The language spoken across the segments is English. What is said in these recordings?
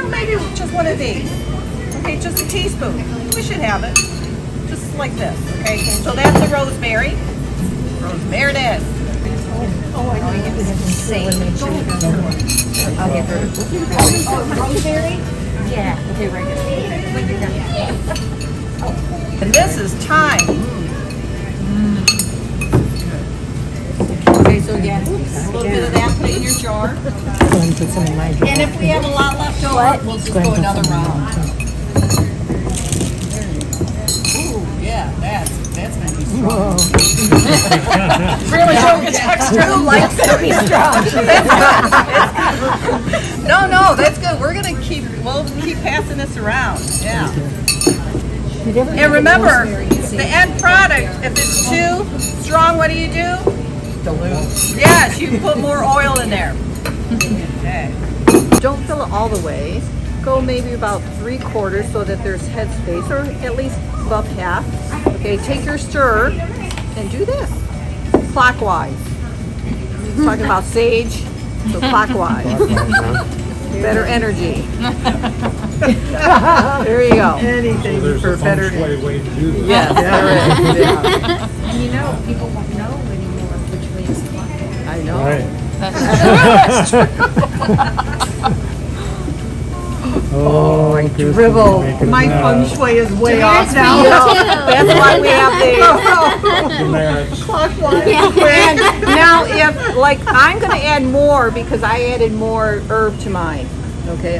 maybe just one of these. Okay, just a teaspoon. We should have it. Just like this, okay? So that's the rosemary. Rosemary it is. Oh, I know you have to say. I'll give her. Rosemary? Yeah. Okay, right here. And this is thyme. Okay, so again, a little bit of that, put it in your jar. And if we have a lot left over, we'll just go another round. Ooh, yeah, that's gonna be strong. Really don't extra like to be strong. No, that's good. We'll keep passing this around. Yeah. And remember, the end product, if it's too strong, what do? Dilute. Yes, you put more oil in there. Okay. Don't fill it all the way. Go maybe about 3/4 so that there's head space, or at least above half. Okay, take your stir and do this clockwise. Talking about sage, so clockwise. Better energy. There you go. Anything for better way to do this. Yes, there is. Yeah. And you know, people won't know anymore which way is clockwise. I know. Oh, I dribble. My feng shui is way off now. That's why we have the clockwise. And now, if I'm going to add more because I added more herb to mine. Okay.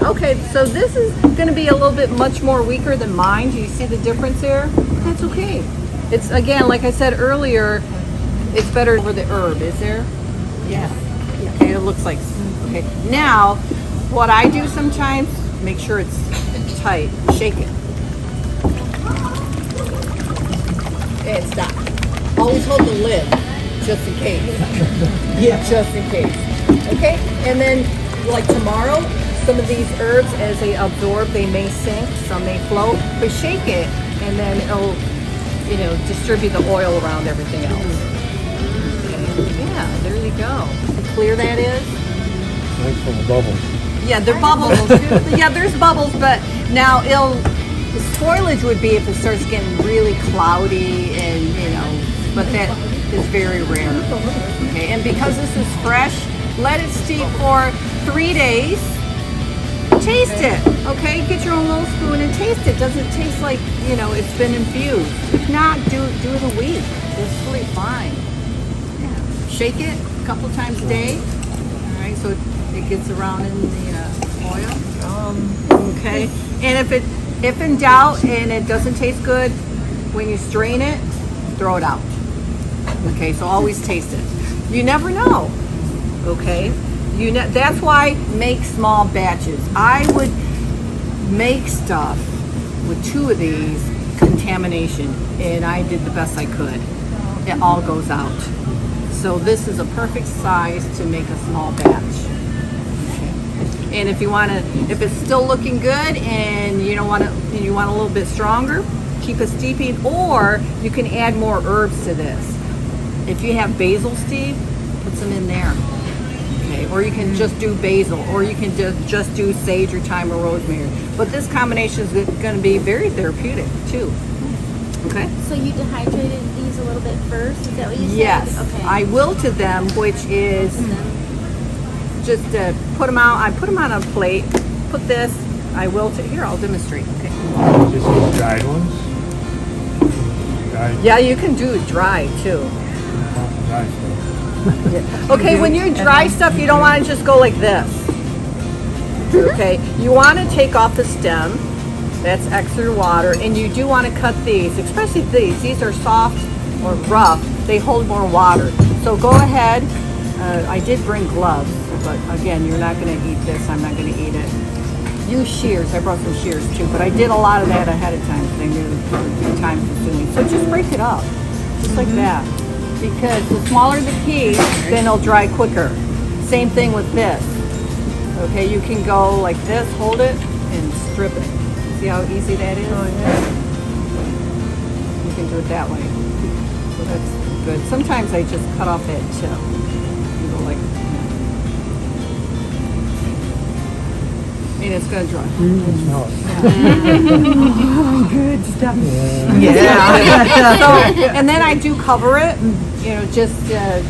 So this is going to be a little bit much more weaker than mine. Do you see the difference there? That's okay. It's again, like I said earlier, it's better for the herb. Is there? Yeah. Okay. It looks like. Okay. Now, what I do sometimes. Make sure it's tight. Shake it. And stop. Always hold the lid, just in case. Yeah, just in case. Okay? And then, like tomorrow, some of these herbs, as they absorb, they may sink, some may float. But shake it, and then it'll, distribute the oil around everything else. Okay. Yeah, there you go. How clear that is. Nice little bubbles. Yeah, they're bubbles. Yeah, there's bubbles, but now the spoilage would be if it starts getting really cloudy and, but that is very rare. Okay, and because this is fresh, let it steep for 3 days. Taste it, okay? Get your own little spoon and taste it. Does it taste like, it's been infused? If not, do it a week. It's really fine. Yeah. Shake it a couple times a day. All right, so it gets around in the oil. Okay. And if in doubt and it doesn't taste good, when you strain it, throw it out. Okay, so always taste it. You never know. Okay? That's why make small batches. I would make stuff with 2 of these, contamination, and I did the best I could. It all goes out. So this is a perfect size to make a small batch. And if it's still looking good and you want a little bit stronger, keep it steeping, or you can add more herbs to this. If you have basil, Steve, put some in there. Okay, or you can just do basil, or you can just do sage or thyme or rosemary. But this combination is going to be very therapeutic too. Okay. So you dehydrated these a little bit first? Is that what you said? Yes. Okay. I wilted them, which is. Just put them out. I put them on a plate. Put this. I will. Here, I'll demonstrate. Okay. Just these dried ones? Dried? Yeah, you can do it dry too. Dried stuff. Okay, when you dry stuff, you don't want to just go like this. Okay, you want to take off the stem. That's extra water, and you do want to cut these, especially these. These are soft or rough. They hold more water. So go ahead. I did bring gloves. But again, you're not going to eat this. I'm not going to eat it. Use shears. I brought some shears too, but I did a lot of that ahead of time because I knew it would be time consuming. So just break it up, just like that. Because the smaller the piece, then it'll dry quicker. Same thing with this. Okay, you can go like this, hold it, and strip it. See how easy that is? Oh, yeah. You can do it that way. So that's good. Sometimes I just cut off that tip. You go like. And it's gonna dry. Smell it. Good stuff. Yeah. So, and then I do cover it, just to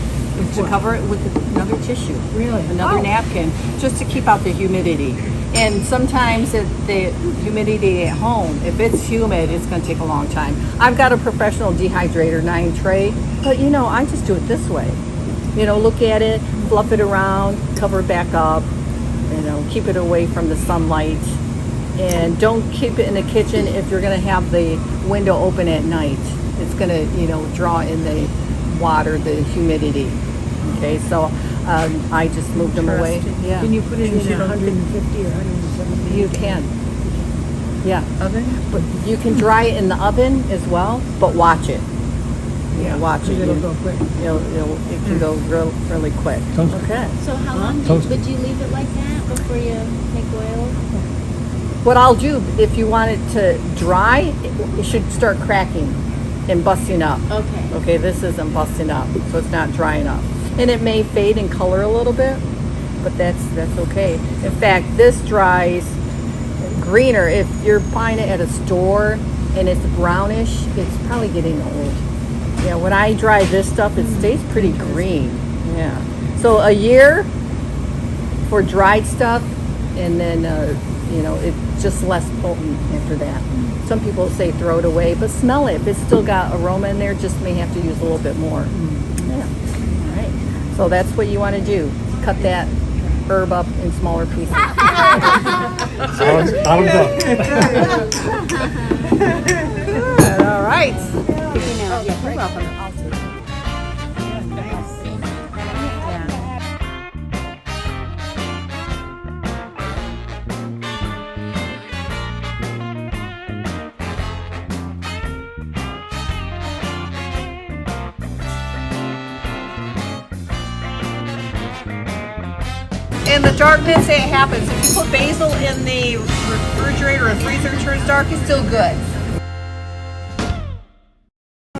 cover it with another tissue. Really? Another napkin, just to keep out the humidity. And sometimes the humidity at home, if it's humid, it's going to take a long time. I've got a professional dehydrator 9 tray, but I just do it this way. Look at it, fluff it around, cover it back up, keep it away from the sunlight. And don't keep it in the kitchen if you're going to have the window open at night. It's going to, draw in the water, the humidity. Okay, so I just moved them away. Yeah. Can you put it in 150 or 170? You can. Yeah. Oven? But you can dry it in the oven as well, but watch it. Watch it. It'll go quick. It can go really quick. Toast. Okay. So how long Toast. would you leave it like that before you make oil? What I'll do, if you want it to dry, it should start cracking and busting up. Okay. Okay, this isn't busting up, so it's not dry enough. And it may fade in color a little bit, but that's okay. In fact, this dries greener. If you're buying it at a store and it's brownish, it's probably getting old. Yeah, when I dry this stuff, it stays pretty green. Yeah. So a year for dried stuff, and then it's just less potent after that. Some people say throw it away, but smell it. If it's still got aroma in there, just may have to use a little bit more. Yeah. All right. So that's what you want to do. Cut that herb up in smaller pieces. Out of All right. In the darkness, it happens. If you put basil in the refrigerator or freezer, it turns dark, it's still good.